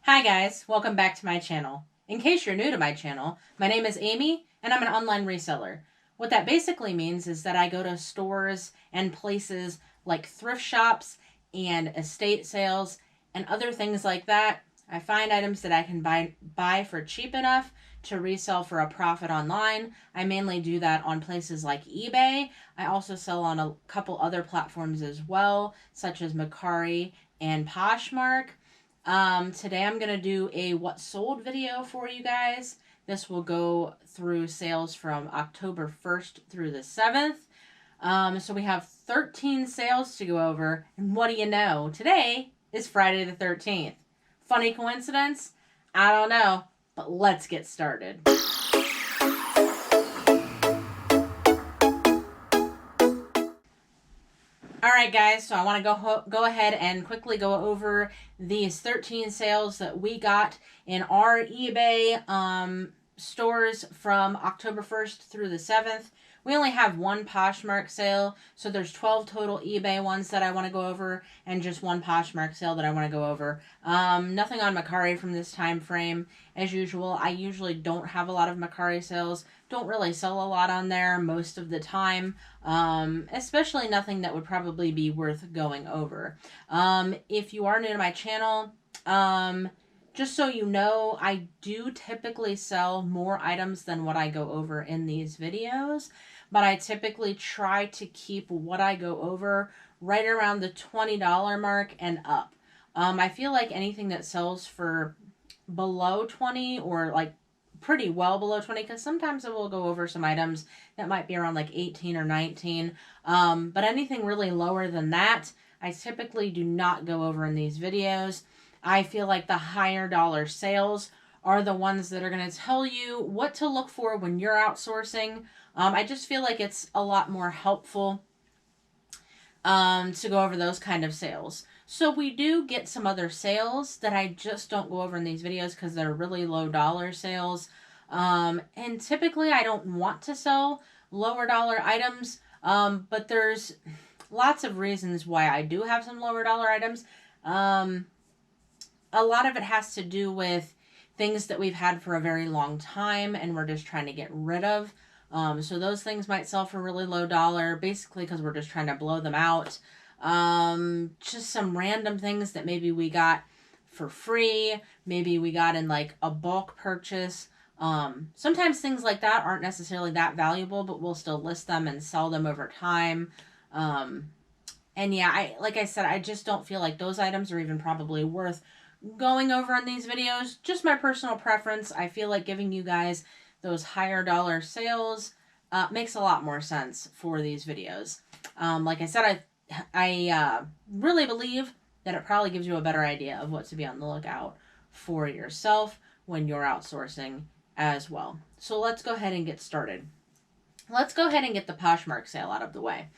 Hi guys, welcome back to my channel. In case you're new to my channel, my name is Amy and I'm an online reseller. What that basically means is that I go to stores and places like thrift shops and estate sales and other things like that. I find items that I can buy for cheap enough to resell for a profit online. I mainly do that on places like eBay. I also sell on a couple other platforms as well, such as Mercari and Poshmark. Today I'm going to do a what sold video for you guys. This will go through sales from October 1st through the 7th. So we have 13 sales to go over. And what do you know? Today is Friday the 13th. Funny coincidence? I don't know, but let's get started. Alright guys, so I want to go ahead and quickly go over these 13 sales that we got in our eBay stores from October 1st through the 7th. We only have one Poshmark sale, so there's 12 total eBay ones that I want to go over, and just one Poshmark sale that I want to go over. Nothing on Mercari from this time frame. As usual, I usually don't have a lot of Mercari sales. Don't really sell a lot on there most of the time, especially nothing that would probably be worth going over. If you are new to my channel, just so you know, I do typically sell more items than what I go over in these videos, but I typically try to keep what I go over right around the $20 mark and up. I feel like anything that sells for below 20 or like pretty well below 20, because sometimes I will go over some items that might be around like 18 or 19, but anything really lower than that, I typically do not go over in these videos. I feel like the higher dollar sales are the ones that are going to tell you what to look for when you're outsourcing. I just feel like it's a lot more helpful to go over those kind of sales. So we do get some other sales that I just don't go over in these videos because they're really low dollar sales. And typically I don't want to sell lower dollar items, but there's lots of reasons why I do have some lower dollar items. A lot of it has to do with things that we've had for a very long time and we're just trying to get rid of. So those things might sell for really low dollar, basically because we're just trying to blow them out. Just some random things that maybe we got for free, maybe we got in like a bulk purchase. Sometimes things like that aren't necessarily that valuable, but we'll still list them and sell them over time. And yeah, like I said, I just don't feel like those items are even probably worth going over in these videos. Just my personal preference. I feel like giving you guys those higher dollar sales makes a lot more sense for these videos. Like I said, I really believe that it probably gives you a better idea of what to be on the lookout for yourself when you're outsourcing as well. So let's go ahead and get started. Let's go ahead and get the Poshmark sale out of the way.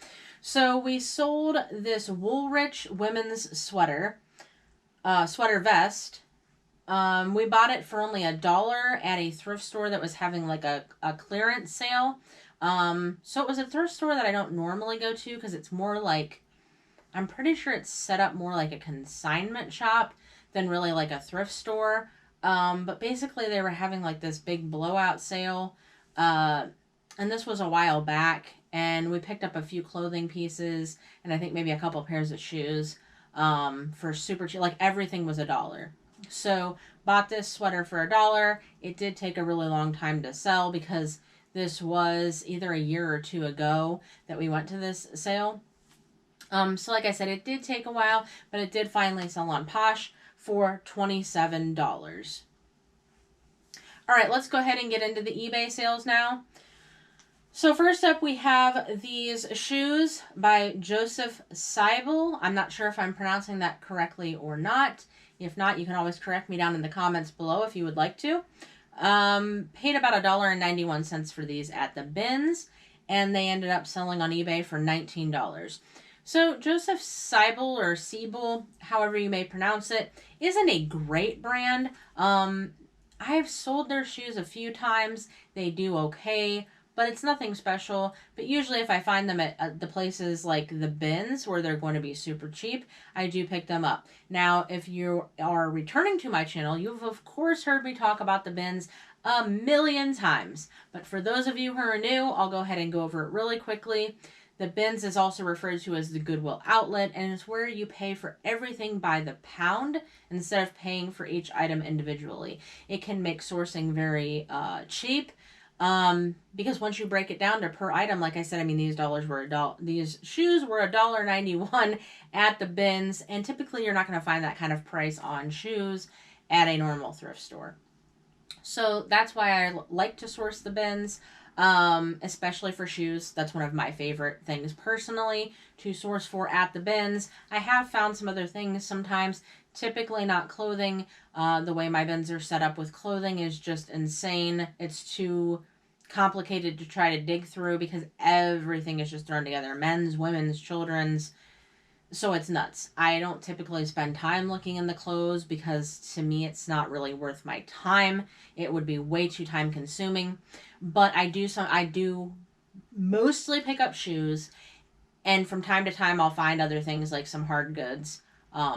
So we sold this Woolrich women's sweater vest. We bought it for only $1 at a thrift store that was having like a clearance sale. So it was a thrift store that I don't normally go to because it's more like, I'm pretty sure it's set up more like a consignment shop than really like a thrift store. But basically they were having like this big blowout sale. And this was a while back, and we picked up a few clothing pieces and I think maybe a couple pairs of shoes for super cheap. Like everything was $1. So bought this sweater for $1. It did take a really long time to sell because this was either a year or two ago that we went to this sale. So like I said, it did take a while, but it did finally sell on Posh for $27. All right, let's go ahead and get into the eBay sales now. So first up, we have these shoes by Joseph Seibel. I'm not sure if I'm pronouncing that correctly or not. If not, you can always correct me down in the comments below if you would like to. Paid about $1.91 for these at the bins, and they ended up selling on eBay for $19. So Joseph Seibel, or Seibel, however you may pronounce it, isn't a great brand. I've sold their shoes a few times. They do okay, but it's nothing special. But usually if I find them at the places like the bins where they're going to be super cheap, I do pick them up. Now, if you are returning to my channel, you've of course heard me talk about the bins a million times. But for those of you who are new, I'll go ahead and go over it really quickly. The bins is also referred to as the Goodwill outlet, and it's where you pay for everything by the pound instead of paying for each item individually. It can make sourcing very cheap, because once you break it down to per item, like I said, I mean, these shoes were $1.91 at the bins, and typically you're not going to find that kind of price on shoes at a normal thrift store. So that's why I like to source the bins. Especially for shoes. That's one of my favorite things personally to source for at the bins. I have found some other things sometimes, typically not clothing. The way my bins are set up with clothing is just insane. It's too complicated to try to dig through because everything is just thrown together. Men's, women's, children's. So it's nuts. I don't typically spend time looking in the clothes because to me it's not really worth my time. It would be way too time consuming. But I do mostly pick up shoes, and from time to time I'll find other things like some hard goods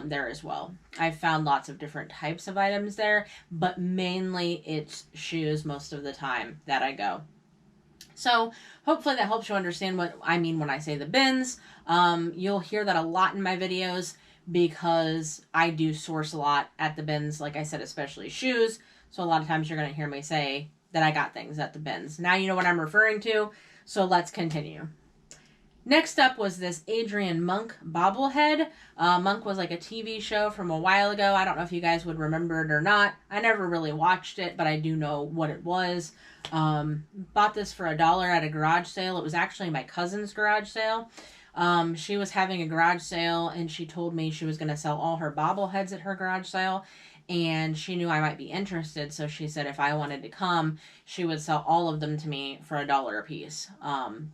there as well. I've found lots of different types of items there, but mainly it's shoes most of the time that I go. So hopefully that helps you understand what I mean when I say the bins. You'll hear that a lot in my videos because I do source a lot at the bins, like I said, especially shoes. So a lot of times you're going to hear me say that I got things at the bins. Now you know what I'm referring to, so let's continue. Next up was this Adrian Monk bobblehead. Monk was like a TV show from a while ago. I don't know if you guys would remember it or not. I never really watched it, but I do know what it was. Bought this for $1 at a garage sale. It was actually my cousin's garage sale. She was having a garage sale and she told me she was going to sell all her bobbleheads at her garage sale. And she knew I might be interested, so she said if I wanted to come, she would sell all of them to me for $1 a piece.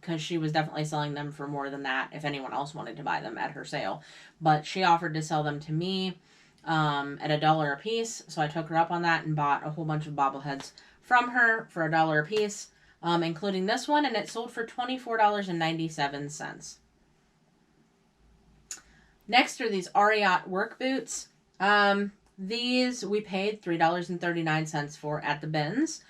Because she was definitely selling them for more than that if anyone else wanted to buy them at her sale. But she offered to sell them to me at $1 a piece, so I took her up on that and bought a whole bunch of bobbleheads from her for $1 a piece, including this one, and it sold for $24.97. Next are these Ariat work boots. These we paid $3.39 for at the bins,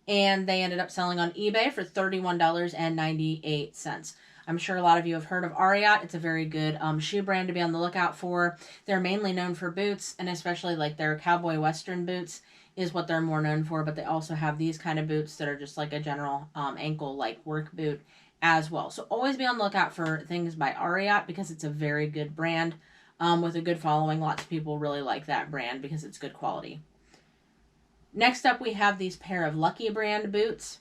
and they ended up selling on eBay for $31.98. I'm sure a lot of you have heard of Ariat. It's a very good shoe brand to be on the lookout for. They're mainly known for boots, and especially like their cowboy western boots is what they're more known for, but they also have these kind of boots that are just like a general ankle like work boot as well. So always be on the lookout for things by Ariat because it's a very good brand. With a good following. Lots of people really like that brand because it's good quality. Next up, we have these pair of Lucky brand boots.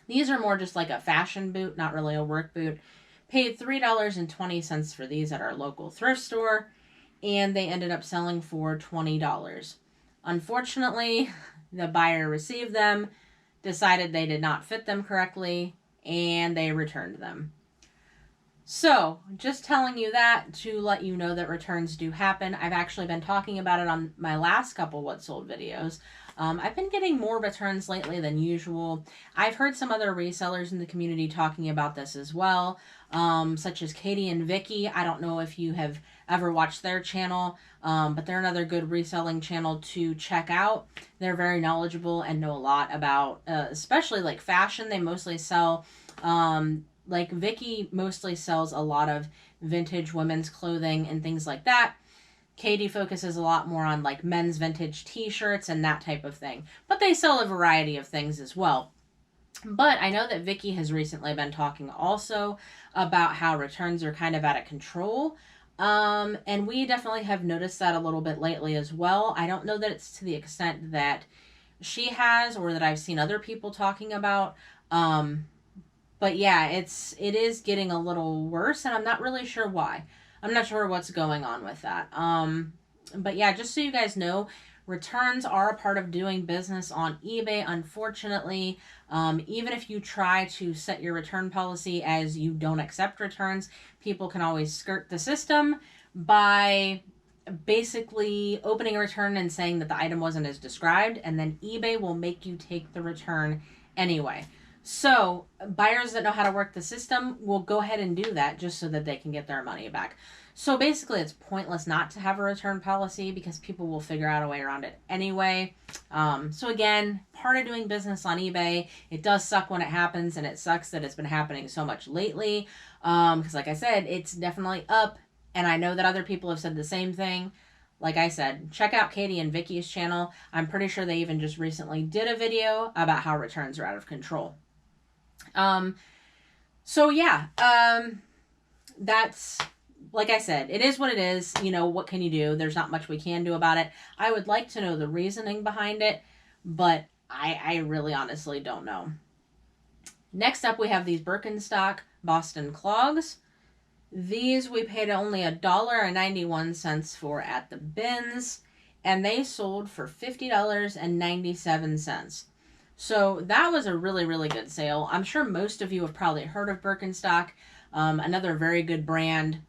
These are more just like a fashion boot, not really a work boot. Paid $3.20 for these at our local thrift store, and they ended up selling for $20. Unfortunately, the buyer received them, decided they did not fit them correctly, and they returned them. So, just telling you that to let you know that returns do happen. I've actually been talking about it on my last couple What Sold videos. I've been getting more returns lately than usual. I've heard some other resellers in the community talking about this as well, such as Katie and Vicky. I don't know if you have ever watched their channel, but they're another good reselling channel to check out. They're very knowledgeable and know a lot about, especially like fashion. They mostly sell... like Vicky mostly sells a lot of vintage women's clothing and things like that. Katie focuses a lot more on like men's vintage t-shirts and that type of thing. But they sell a variety of things as well. But I know that Vicky has recently been talking also about how returns are kind of out of control. And we definitely have noticed that a little bit lately as well. I don't know that it's to the extent that she has or that I've seen other people talking about. But yeah, it is getting a little worse, and I'm not really sure why. I'm not sure what's going on with that. But yeah, just so you guys know, returns are a part of doing business on eBay, unfortunately. Even if you try to set your return policy as you don't accept returns, people can always skirt the system by basically opening a return and saying that the item wasn't as described, and then eBay will make you take the return anyway. So buyers that know how to work the system will go ahead and do that just so that they can get their money back. So basically, it's pointless not to have a return policy because people will figure out a way around it anyway. So again, part of doing business on eBay, it does suck when it happens, and it sucks that it's been happening so much lately. Because like I said, it's definitely up, and I know that other people have said the same thing. Like I said, check out Katie and Vicky's channel. I'm pretty sure they even just recently did a video about how returns are out of control. So yeah, that's, like I said, it is what it is. You know, what can you do? There's not much we can do about it. I would like to know the reasoning behind it, but I really honestly don't know. Next up, we have these Birkenstock Boston clogs. These we paid only $1.91 for at the bins, and they sold for $50.97. So that was a really, really good sale. I'm sure most of you have probably heard of Birkenstock, another very good brand,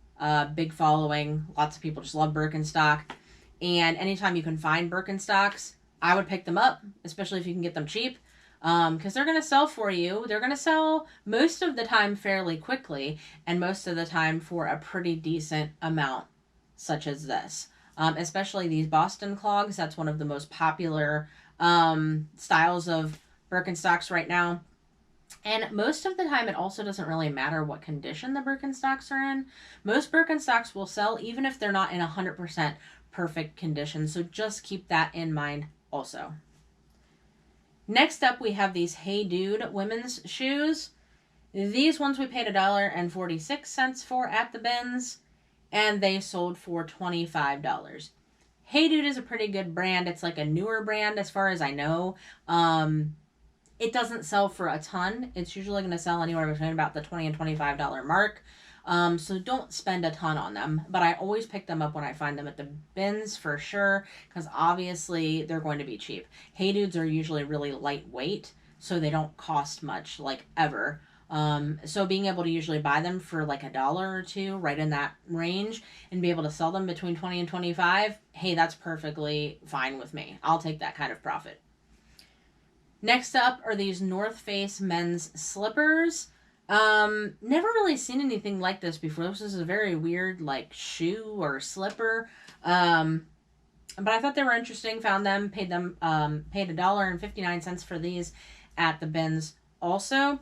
big following. Lots of people just love Birkenstock. And anytime you can find Birkenstocks, I would pick them up, especially if you can get them cheap. Because they're going to sell for you. They're going to sell most of the time fairly quickly, and most of the time for a pretty decent amount, such as this. Especially these Boston clogs. That's one of the most popular styles of Birkenstocks right now. And most of the time, it also doesn't really matter what condition the Birkenstocks are in. Most Birkenstocks will sell even if they're not in 100% perfect condition. So just keep that in mind also. Next up, we have these Hey Dude women's shoes. These ones we paid $1.46 for at the bins, and they sold for $25. Hey Dude is a pretty good brand. It's like a newer brand as far as I know. It doesn't sell for a ton. It's usually going to sell anywhere between about the $20 and $25 mark. So don't spend a ton on them, but I always pick them up when I find them at the bins for sure, because obviously they're going to be cheap. Hey Dudes are usually really lightweight, so they don't cost much, like ever. So being able to usually buy them for like $1 or $2, right in that range, and be able to sell them between 20 and 25, hey, that's perfectly fine with me. I'll take that kind of profit. Next up are these North Face men's slippers. Never really seen anything like this before. This is a very weird, like, shoe or slipper. But I thought they were interesting. Found them, paid $1.59 for these at the bins also.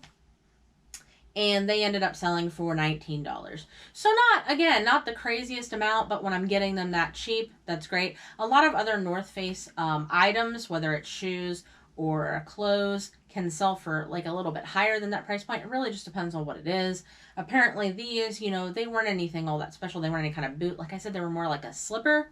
And they ended up selling for $19. So not the craziest amount, but when I'm getting them that cheap, that's great. A lot of other North Face items, whether it's shoes or clothes, can sell for like a little bit higher than that price point. It really just depends on what it is. Apparently these, they weren't anything all that special. They weren't any kind of boot. Like I said, they were more like a slipper.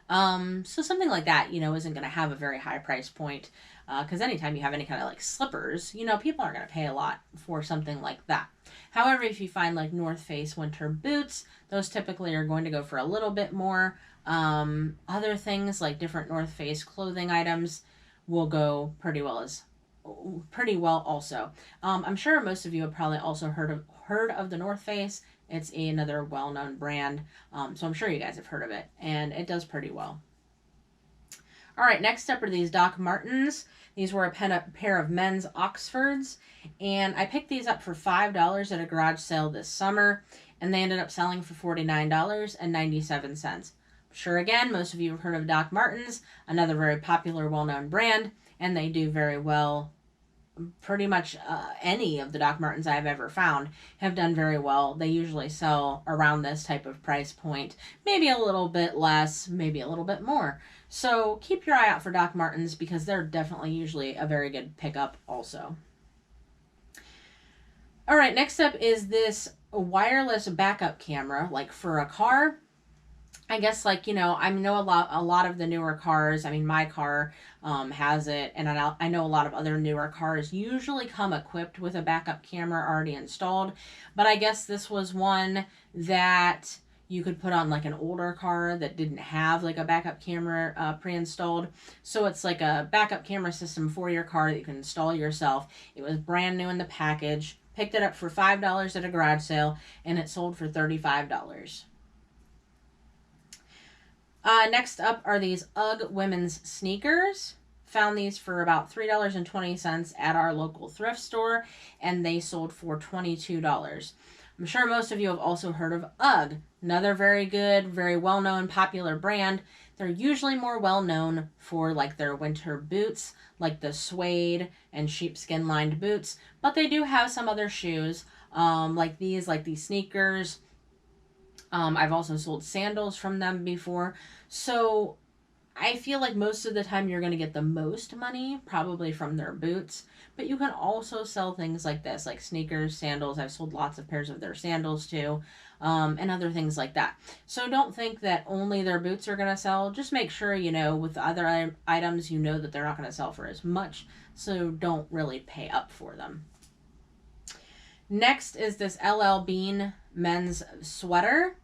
So something like that, isn't going to have a very high price point. Because anytime you have any kind of like slippers, people aren't going to pay a lot for something like that. However, if you find like North Face winter boots, those typically are going to go for a little bit more. Other things like different North Face clothing items will go pretty well also. I'm sure most of you have probably also heard of the North Face. It's another well-known brand. So I'm sure you guys have heard of it, and it does pretty well. All right, next up are these Doc Martens. These were a pair of men's Oxfords, and I picked these up for $5 at a garage sale this summer, and they ended up selling for $49.97. Sure, again, most of you have heard of Doc Martens, another very popular, well-known brand, and they do very well. Pretty much any of the Doc Martens I've ever found have done very well. They usually sell around this type of price point, maybe a little bit less, maybe a little bit more. So keep your eye out for Doc Martens because they're definitely usually a very good pickup also. All right, next up is this wireless backup camera, like for a car. I guess, I know a lot of the newer cars. I mean, my car has it, and I know a lot of other newer cars usually come equipped with a backup camera already installed. But I guess this was one that you could put on like an older car that didn't have like a backup camera pre-installed. So it's like a backup camera system for your car that you can install yourself. It was brand new in the package. Picked it up for $5 at a garage sale, and it sold for $35. Next up are these UGG women's sneakers. Found these for about $3.20 at our local thrift store, and they sold for $22. I'm sure most of you have also heard of UGG, another very good, very well-known, popular brand. They're usually more well-known for like their winter boots, like the suede and sheepskin lined boots, but they do have some other shoes, like these sneakers. I've also sold sandals from them before. So I feel like most of the time you're going to get the most money probably from their boots, but you can also sell things like this, like sneakers, sandals. I've sold lots of pairs of their sandals too, and other things like that. So don't think that only their boots are going to sell. Just make sure, you know, with the other items, you know that they're not going to sell for as much, so don't really pay up for them. Next is this LL Bean men's sweater.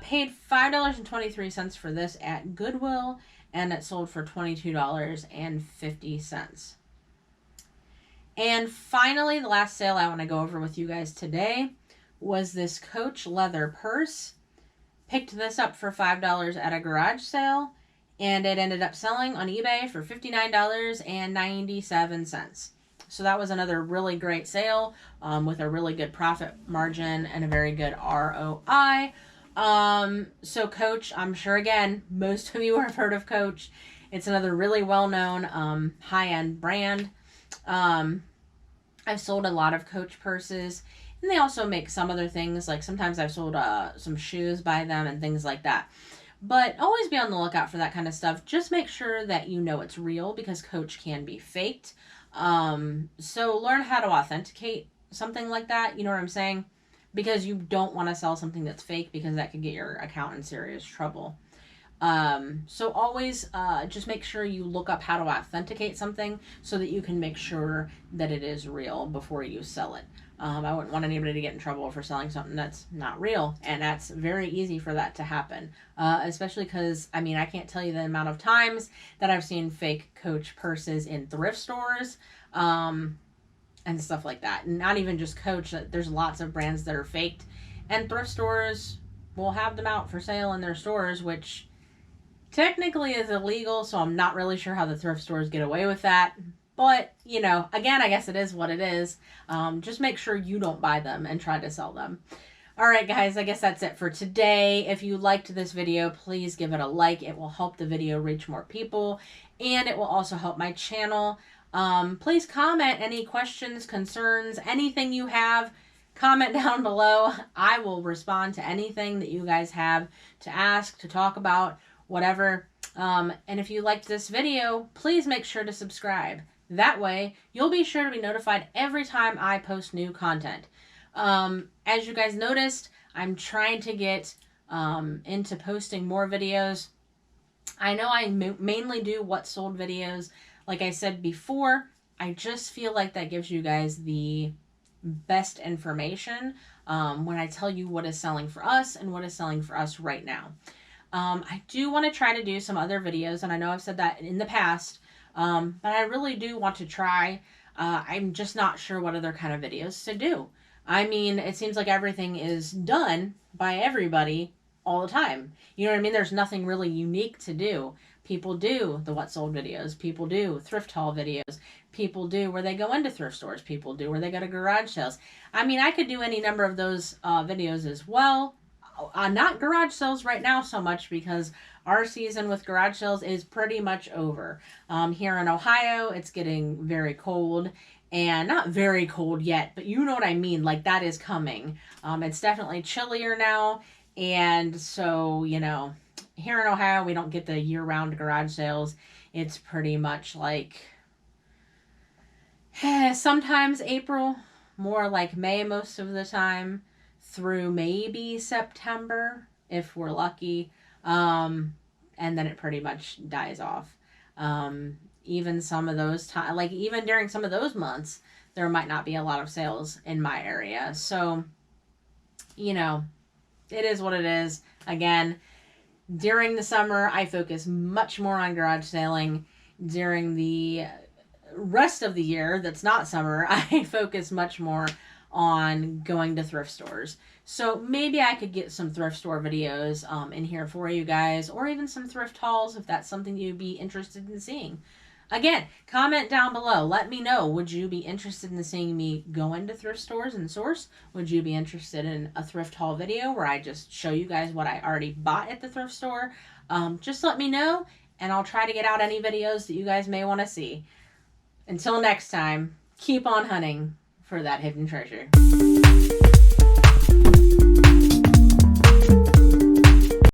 Paid $5.23 for this at Goodwill, and it sold for $22.50. And finally, the last sale I want to go over with you guys today was this Coach leather purse. Picked this up for $5 at a garage sale, and it ended up selling on eBay for $59.97. So that was another really great sale, with a really good profit margin and a very good ROI. So Coach, I'm sure again, most of you have heard of Coach. It's another really well-known, high-end brand. I've sold a lot of Coach purses, and they also make some other things. Like sometimes I've sold, some shoes by them and things like that. But always be on the lookout for that kind of stuff. Just make sure that you know it's real, because Coach can be faked. So learn how to authenticate something like that. You know what I'm saying? Because you don't want to sell something that's fake, because that could get your account in serious trouble. So always just make sure you look up how to authenticate something so that you can make sure that it is real before you sell it. I wouldn't want anybody to get in trouble for selling something that's not real, and that's very easy for that to happen. Especially because, I mean, I can't tell you the amount of times that I've seen fake Coach purses in thrift stores, and stuff like that. And not even just Coach, there's lots of brands that are faked, and thrift stores will have them out for sale in their stores, which technically is illegal, so I'm not really sure how the thrift stores get away with that. But, you know, again, I guess it is what it is. Just make sure you don't buy them and try to sell them. All right, guys, I guess that's it for today. If you liked this video, please give it a like. It will help the video reach more people, and it will also help my channel. Please comment any questions, concerns, anything you have. Comment down below. I will respond to anything that you guys have to ask, to talk about, whatever. And if you liked this video, please make sure to subscribe. That way, you'll be sure to be notified every time I post new content. As you guys noticed, I'm trying to get into posting more videos. I know I mainly do what sold videos. Like I said before, I just feel like that gives you guys the best information when I tell you what is selling for us and what is selling for us right now. I do want to try to do some other videos, and I know I've said that in the past, but I really do want to try. I'm just not sure what other kind of videos to do. I mean, it seems like everything is done by everybody all the time. You know what I mean? There's nothing really unique to do. People do the what sold videos. People do thrift haul videos. People do where they go into thrift stores. People do where they go to garage sales. I mean, I could do any number of those videos as well. Not garage sales right now so much, because our season with garage sales is pretty much over. Here in Ohio, it's getting very cold, and not very cold yet, but you know what I mean, like that is coming. It's definitely chillier now, and so, you know, here in Ohio, we don't get the year-round garage sales. It's pretty much like sometimes April, more like May most of the time, through maybe September, if we're lucky. And then it pretty much dies off. Even some of those times, like even during some of those months, there might not be a lot of sales in my area. So, you know, it is what it is. Again, during the summer, I focus much more on garage selling. During the rest of the year that's not summer, I focus much more on going to thrift stores. So maybe I could get some thrift store videos in here for you guys, or even some thrift hauls if that's something you'd be interested in seeing. Again, comment down below. Let me know. Would you be interested in seeing me go into thrift stores and source? Would you be interested in a thrift haul video where I just show you guys what I already bought at the thrift store? Just let me know, and I'll try to get out any videos that you guys may want to see. Until next time, keep on hunting for that hidden treasure.